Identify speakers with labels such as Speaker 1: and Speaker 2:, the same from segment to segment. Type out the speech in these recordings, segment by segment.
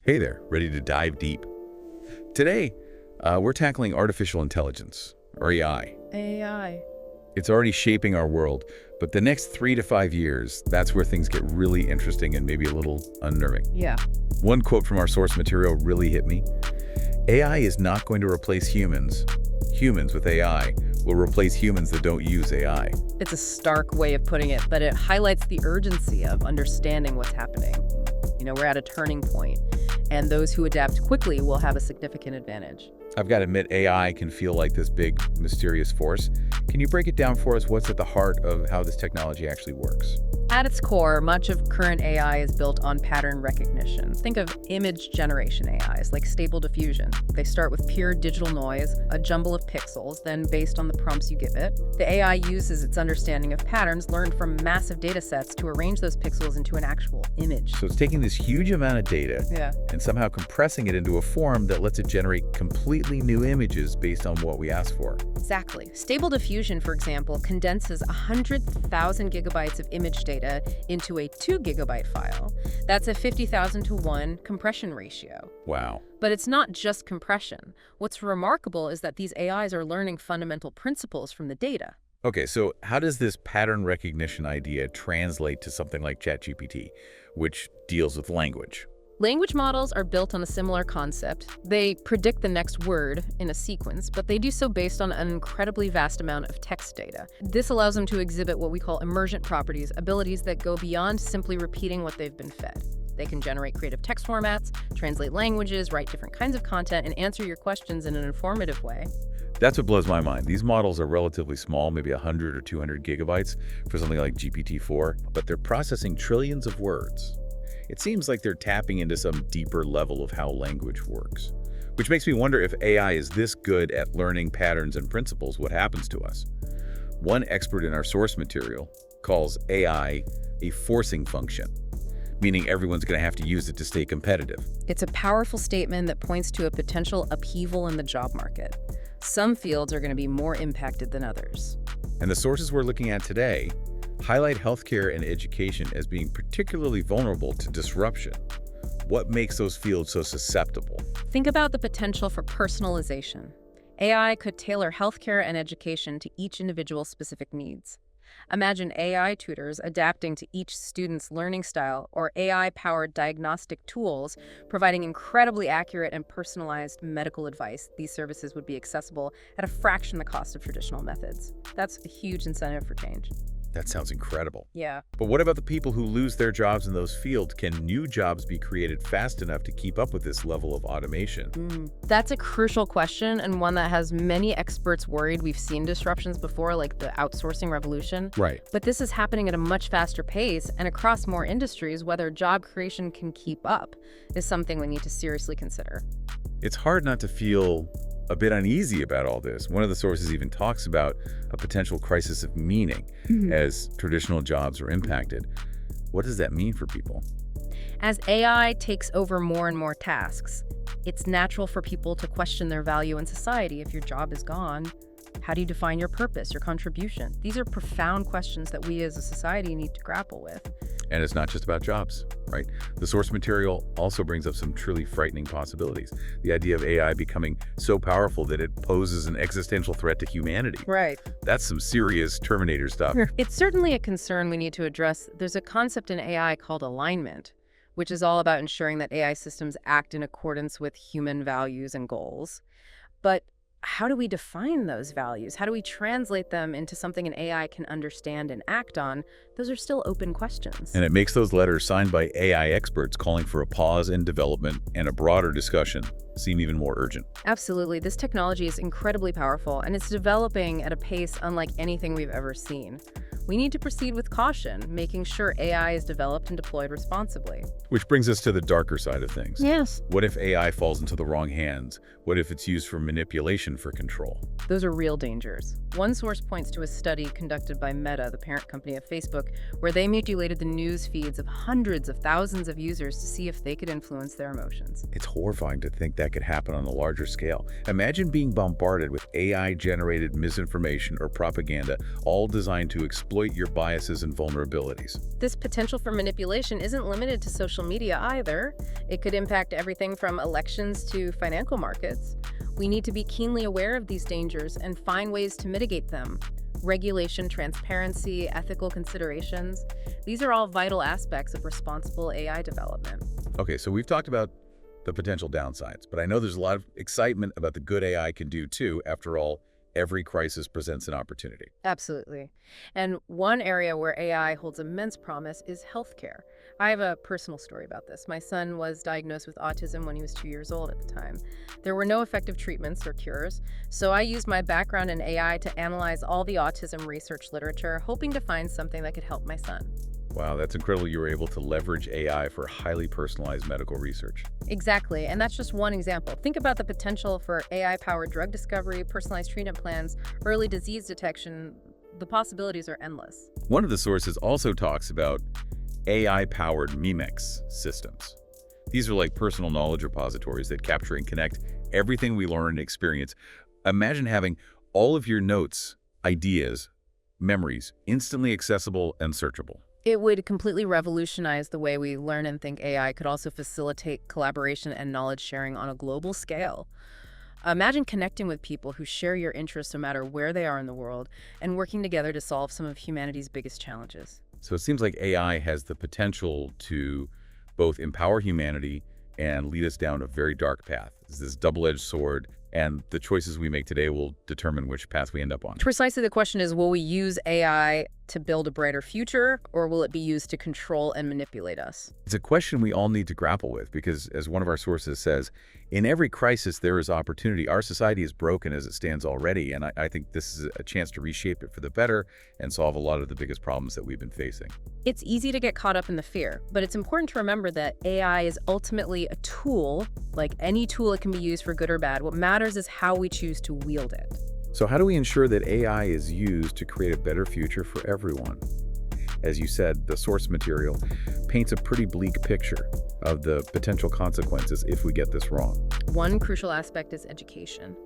Speaker 1: Hey there, ready to dive deep? Today, we're tackling artificial intelligence, or AI.
Speaker 2: AI.
Speaker 1: It's already shaping our world, but the next 3 to 5 years, that's where things get really interesting and maybe a little unnerving.
Speaker 2: Yeah.
Speaker 1: One quote from our source material really hit me. AI is not going to replace humans. Humans with AI will replace humans that don't use AI.
Speaker 2: It's a stark way of putting it, but it highlights the urgency of understanding what's happening. We're at a turning point, and those who adapt quickly will have a significant advantage.
Speaker 1: I've got to admit, AI can feel like this big, mysterious force. Can you break it down for us? What's at the heart of how this technology actually works?
Speaker 2: At its core, much of current AI is built on pattern recognition. Think of image generation AIs like Stable Diffusion. They start with pure digital noise, a jumble of pixels, then based on the prompts you give it, the AI uses its understanding of patterns learned from massive data sets to arrange those pixels into an actual image.
Speaker 1: So it's taking this huge amount of data
Speaker 2: Yeah.
Speaker 1: and somehow compressing it into a form that lets it generate completely new images based on what we ask for.
Speaker 2: Exactly. Stable Diffusion, for example, condenses 100,000 gigabytes of image data into a 2 gigabyte file. That's a 50,000 to 1 compression ratio.
Speaker 1: Wow.
Speaker 2: But it's not just compression. What's remarkable is that these AIs are learning fundamental principles from the data.
Speaker 1: Okay, so how does this pattern recognition idea translate to something like ChatGPT, which deals with language?
Speaker 2: Language models are built on a similar concept. They predict the next word in a sequence, but they do so based on an incredibly vast amount of text data. This allows them to exhibit what we call emergent properties, abilities that go beyond simply repeating what they've been fed. They can generate creative text formats, translate languages, write different kinds of content, and answer your questions in an informative way.
Speaker 1: That's what blows my mind. These models are relatively small, maybe 100 or 200 gigabytes for something like GPT-4, but they're processing trillions of words. It seems like they're tapping into some deeper level of how language works, which makes me wonder if AI is this good at learning patterns and principles, what happens to us? One expert in our source material calls AI a forcing function, meaning everyone's going to have to use it to stay competitive.
Speaker 2: It's a powerful statement that points to a potential upheaval in the job market. Some fields are going to be more impacted than others.
Speaker 1: And the sources we're looking at today highlight healthcare and education as being particularly vulnerable to disruption. What makes those fields so susceptible?
Speaker 2: Think about the potential for personalization. AI could tailor healthcare and education to each individual's specific needs. Imagine AI tutors adapting to each student's learning style, or AI-powered diagnostic tools providing incredibly accurate and personalized medical advice. These services would be accessible at a fraction the cost of traditional methods. That's a huge incentive for change.
Speaker 1: That sounds incredible.
Speaker 2: Yeah.
Speaker 1: But what about the people who lose their jobs in those fields? Can new jobs be created fast enough to keep up with this level of automation?
Speaker 2: That's a crucial question, and one that has many experts worried. We've seen disruptions before, like the outsourcing revolution.
Speaker 1: Right.
Speaker 2: But this is happening at a much faster pace and across more industries. Whether job creation can keep up is something we need to seriously consider.
Speaker 1: It's hard not to feel a bit uneasy about all this. One of the sources even talks about a potential crisis of meaning as traditional jobs are impacted. What does that mean for people?
Speaker 2: As AI takes over more and more tasks, it's natural for people to question their value in society. If your job is gone, how do you define your purpose, your contribution? These are profound questions that we as a society need to grapple with.
Speaker 1: And it's not just about jobs, right? The source material also brings up some truly frightening possibilities. The idea of AI becoming so powerful that it poses an existential threat to humanity.
Speaker 2: Right.
Speaker 1: That's some serious Terminator stuff.
Speaker 2: It's certainly a concern we need to address. There's a concept in AI called alignment, which is all about ensuring that AI systems act in accordance with human values and goals. But how do we define those values? How do we translate them into something an AI can understand and act on? Those are still open questions.
Speaker 1: And it makes those letters signed by AI experts calling for a pause in development and a broader discussion seem even more urgent.
Speaker 2: Absolutely. This technology is incredibly powerful, and it's developing at a pace unlike anything we've ever seen. We need to proceed with caution, making sure AI is developed and deployed responsibly.
Speaker 1: Which brings us to the darker side of things.
Speaker 2: Yes.
Speaker 1: What if AI falls into the wrong hands? What if it's used for manipulation for control?
Speaker 2: Those are real dangers. One source points to a study conducted by Meta, the parent company of Facebook, where they manipulated the news feeds of hundreds of thousands of users to see if they could influence their emotions.
Speaker 1: It's horrifying to think that could happen on a larger scale. Imagine being bombarded with AI-generated misinformation or propaganda, all designed to exploit exploit your biases and vulnerabilities.
Speaker 2: This potential for manipulation isn't limited to social media either. It could impact everything from elections to financial markets. We need to be keenly aware of these dangers and find ways to mitigate them. Regulation, transparency, ethical considerations, these are all vital aspects of responsible AI development.
Speaker 1: Okay, so we've talked about the potential downsides, but I know there's a lot of excitement about the good AI can do too. After all, every crisis presents an opportunity.
Speaker 2: Absolutely. And one area where AI holds immense promise is healthcare. I have a personal story about this. My son was diagnosed with autism when he was 2 years old at the time. There were no effective treatments or cures, so I used my background in AI to analyze all the autism research literature, hoping to find something that could help my son.
Speaker 1: Wow, that's incredible you were able to leverage AI for highly personalized medical research.
Speaker 2: Exactly, and that's just one example. Think about the potential for AI-powered drug discovery, personalized treatment plans, early disease detection. The possibilities are endless.
Speaker 1: One of the sources also talks about AI-powered mimics systems. These are like personal knowledge repositories that capture and connect everything we learn and experience. Imagine having all of your notes, ideas, memories instantly accessible and searchable.
Speaker 2: It would completely revolutionize the way we learn and think. AI could also facilitate collaboration and knowledge sharing on a global scale. Imagine connecting with people who share your interests no matter where they are in the world and working together to solve some of humanity's biggest challenges.
Speaker 1: So it seems like AI has the potential to both empower humanity and lead us down a very dark path. It's this double-edged sword, and the choices we make today will determine which path we end up on.
Speaker 2: Precisely, the question is, will we use AI to build a brighter future, or will it be used to control and manipulate us?
Speaker 1: It's a question we all need to grapple with because, as one of our sources says, in every crisis there is opportunity. Our society is broken as it stands already, and I think this is a chance to reshape it for the better and solve a lot of the biggest problems that we've been facing.
Speaker 2: It's easy to get caught up in the fear, but it's important to remember that AI is ultimately a tool. Like any tool, it can be used for good or bad. What matters is how we choose to wield it.
Speaker 1: So how do we ensure that AI is used to create a better future for everyone? As you said, the source material paints a pretty bleak picture of the potential consequences if we get this wrong.
Speaker 2: One crucial aspect is education.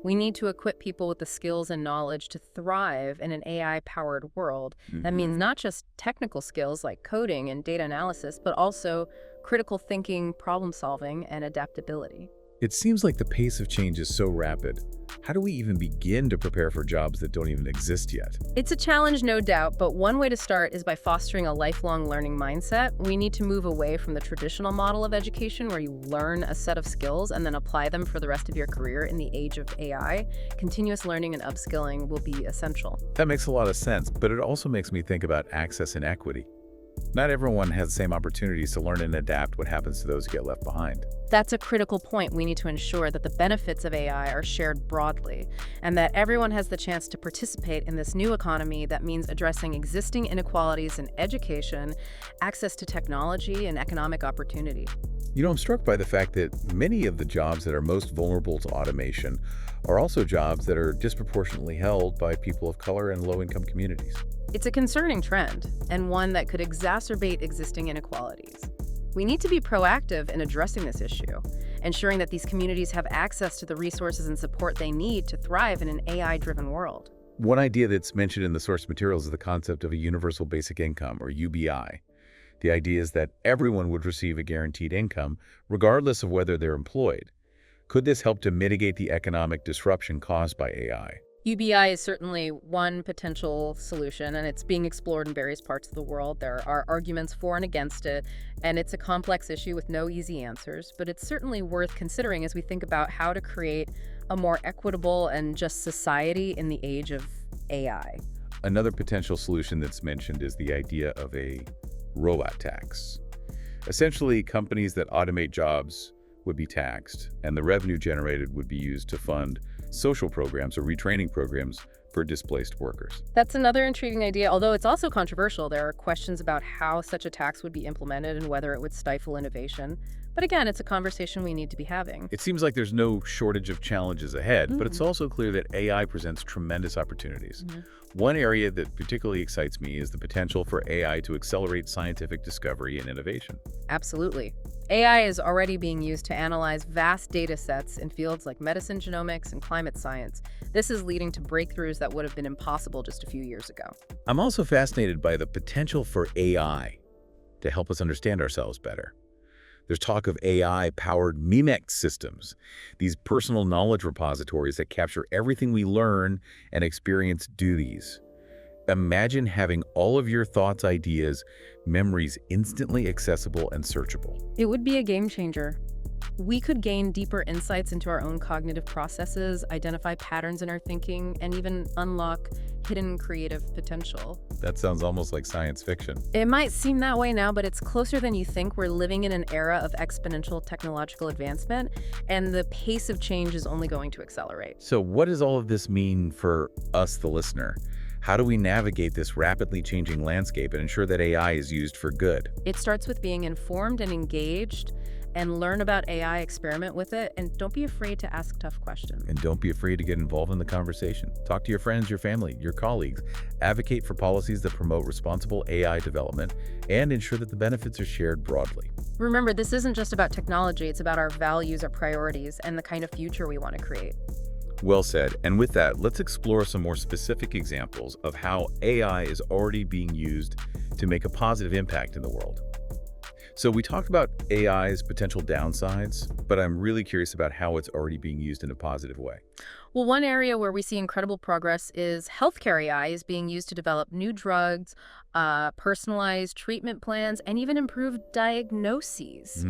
Speaker 2: We need to equip people with the skills and knowledge to thrive in an AI-powered world. That means not just technical skills like coding and data analysis, but also critical thinking, problem solving, and adaptability.
Speaker 1: It seems like the pace of change is so rapid. How do we even begin to prepare for jobs that don't even exist yet?
Speaker 2: It's a challenge, no doubt, but one way to start is by fostering a lifelong learning mindset. We need to move away from the traditional model of education where you learn a set of skills and then apply them for the rest of your career. In the age of AI, continuous learning and upskilling will be essential.
Speaker 1: That makes a lot of sense, but it also makes me think about access and equity. Not everyone has the same opportunities to learn and adapt. What happens to those who get left behind?
Speaker 2: That's a critical point. We need to ensure that the benefits of AI are shared broadly and that everyone has the chance to participate in this new economy. That means addressing existing inequalities in education, access to technology, and economic opportunity.
Speaker 1: You know, I'm struck by the fact that many of the jobs that are most vulnerable to automation are also jobs that are disproportionately held by people of color and low-income communities.
Speaker 2: It's a concerning trend, and one that could exacerbate existing inequalities. We need to be proactive in addressing this issue, ensuring that these communities have access to the resources and support they need to thrive in an AI-driven world.
Speaker 1: One idea that's mentioned in the source materials is the concept of a universal basic income, or UBI. The idea is that everyone would receive a guaranteed income, regardless of whether they're employed. Could this help to mitigate the economic disruption caused by AI?
Speaker 2: UBI is certainly one potential solution, and it's being explored in various parts of the world. There are arguments for and against it, and it's a complex issue with no easy answers, but it's certainly worth considering as we think about how to create a more equitable and just society in the age of AI.
Speaker 1: Another potential solution that's mentioned is the idea of a robot tax. Essentially, companies that automate jobs would be taxed, and the revenue generated would be used to fund social programs or retraining programs for displaced workers.
Speaker 2: That's another intriguing idea, although it's also controversial. There are questions about how such a tax would be implemented and whether it would stifle innovation. But again, it's a conversation we need to be having.
Speaker 1: It seems like there's no shortage of challenges ahead, but it's
Speaker 2: Mhm.
Speaker 1: also clear that AI presents tremendous opportunities.
Speaker 2: Mhm.
Speaker 1: One area that particularly excites me is the potential for AI to accelerate scientific discovery and innovation.
Speaker 2: Absolutely. AI is already being used to analyze vast data sets in fields like medicine, genomics, and climate science. This is leading to breakthroughs that would have been impossible just a few years ago.
Speaker 1: I'm also fascinated by the potential for AI to help us understand ourselves better. There's talk of AI-powered mimic systems, these personal knowledge repositories that capture everything we learn and experience. Do these. Imagine having all of your thoughts, ideas, memories instantly accessible and searchable.
Speaker 2: It would be a game changer. We could gain deeper insights into our own cognitive processes, identify patterns in our thinking, and even unlock hidden creative potential.
Speaker 1: That sounds almost like science fiction.
Speaker 2: It might seem that way now, but it's closer than you think. We're living in an era of exponential technological advancement, and the pace of change is only going to accelerate.
Speaker 1: So what does all of this mean for us, the listener? How do we navigate this rapidly changing landscape and ensure that AI is used for good?
Speaker 2: It starts with being informed and engaged, and learn about AI, experiment with it, and don't be afraid to ask tough questions.
Speaker 1: And don't be afraid to get involved in the conversation. Talk to your friends, your family, your colleagues. Advocate for policies that promote responsible AI development and ensure that the benefits are shared broadly.
Speaker 2: Remember, this isn't just about technology, it's about our values, our priorities, and the kind of future we want to create.
Speaker 1: Well said. And with that, let's explore some more specific examples of how AI is already being used to make a positive impact in the world. So we talked about AI's potential downsides, but I'm really curious about how it's already being used in a positive way.
Speaker 2: Well, one area where we see incredible progress is healthcare AI is being used to develop new drugs, personalized treatment plans, and even improved diagnoses.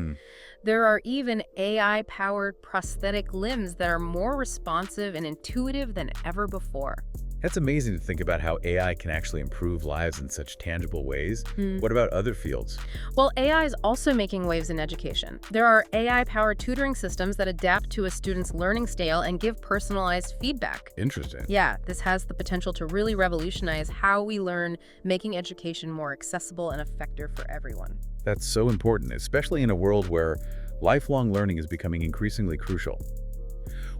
Speaker 2: There are even AI-powered prosthetic limbs that are more responsive and intuitive than ever before.
Speaker 1: That's amazing to think about how AI can actually improve lives in such tangible ways.
Speaker 2: Hmm.
Speaker 1: What about other fields?
Speaker 2: Well, AI is also making waves in education. There are AI-powered tutoring systems that adapt to a student's learning style and give personalized feedback.
Speaker 1: Interesting.
Speaker 2: Yeah, this has the potential to really revolutionize how we learn, making education more accessible and effective for everyone.
Speaker 1: That's so important, especially in a world where lifelong learning is becoming increasingly crucial.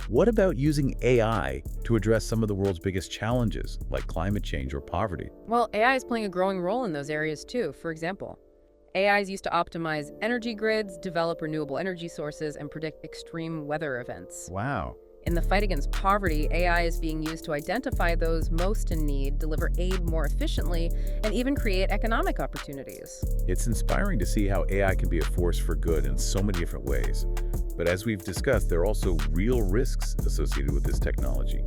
Speaker 1: What about using AI to address some of the world's biggest challenges, like climate change or poverty?
Speaker 2: Well, AI is playing a growing role in those areas too. For example, AI is used to optimize energy grids, develop renewable energy sources, and predict extreme weather events.
Speaker 1: Wow.
Speaker 2: In the fight against poverty, AI is being used to identify those most in need, deliver aid more efficiently, and even create economic opportunities.
Speaker 1: It's inspiring to see how AI can be a force for good in so many different ways. But as we've discussed, there are also real risks associated with this technology.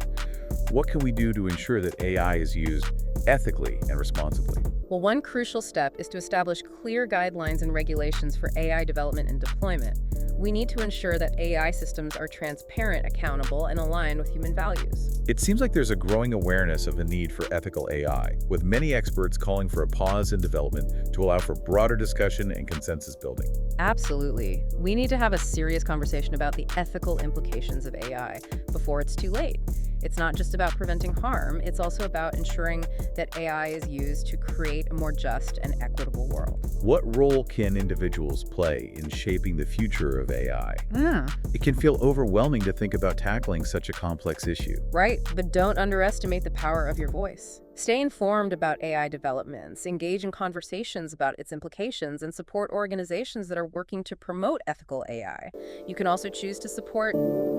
Speaker 1: What can we do to ensure that AI is used ethically and responsibly?
Speaker 2: Well, one crucial step is to establish clear guidelines and regulations for AI development and deployment. We need to ensure that AI systems are transparent, accountable, and aligned with human values.
Speaker 1: It seems like there's a growing awareness of the need for ethical AI, with many experts calling for a pause in development to allow for broader discussion and consensus building.
Speaker 2: Absolutely. We need to have a serious conversation about the ethical implications of AI before it's too late. It's not just about preventing harm, it's also about ensuring that AI is used to create a more just and equitable world.
Speaker 1: What role can individuals play in shaping the future of AI?
Speaker 2: Yeah.
Speaker 1: It can feel overwhelming to think about tackling such a complex issue.
Speaker 2: Right, but don't underestimate the power of your voice. Stay informed about AI developments, engage in conversations about its implications, and support organizations that are working to promote ethical AI. You can also choose to support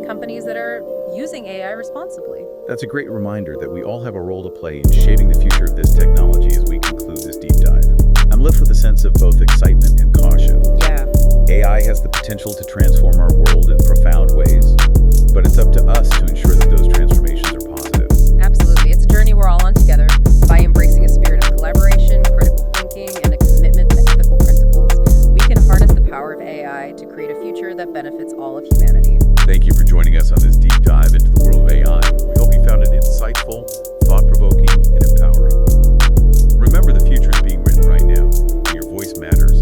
Speaker 2: companies that are using AI responsibly.
Speaker 1: That's a great reminder that we all have a role to play in shaping the future of this technology as we conclude this deep dive. I'm left with a sense of both excitement and caution.
Speaker 2: Yeah.
Speaker 1: AI has the potential to transform our world in profound ways, but it's up to us to ensure that those transformations are positive.
Speaker 2: Absolutely. It's a journey we're all on together. By embracing a spirit of collaboration, critical thinking, and a commitment to ethical principles, we can harness the power of AI to create a future that benefits all of humanity.
Speaker 1: Thank you for joining us on this deep dive into the world of AI. We hope you found it insightful, thought-provoking, and empowering. Remember, the future is being written right now, and your voice matters.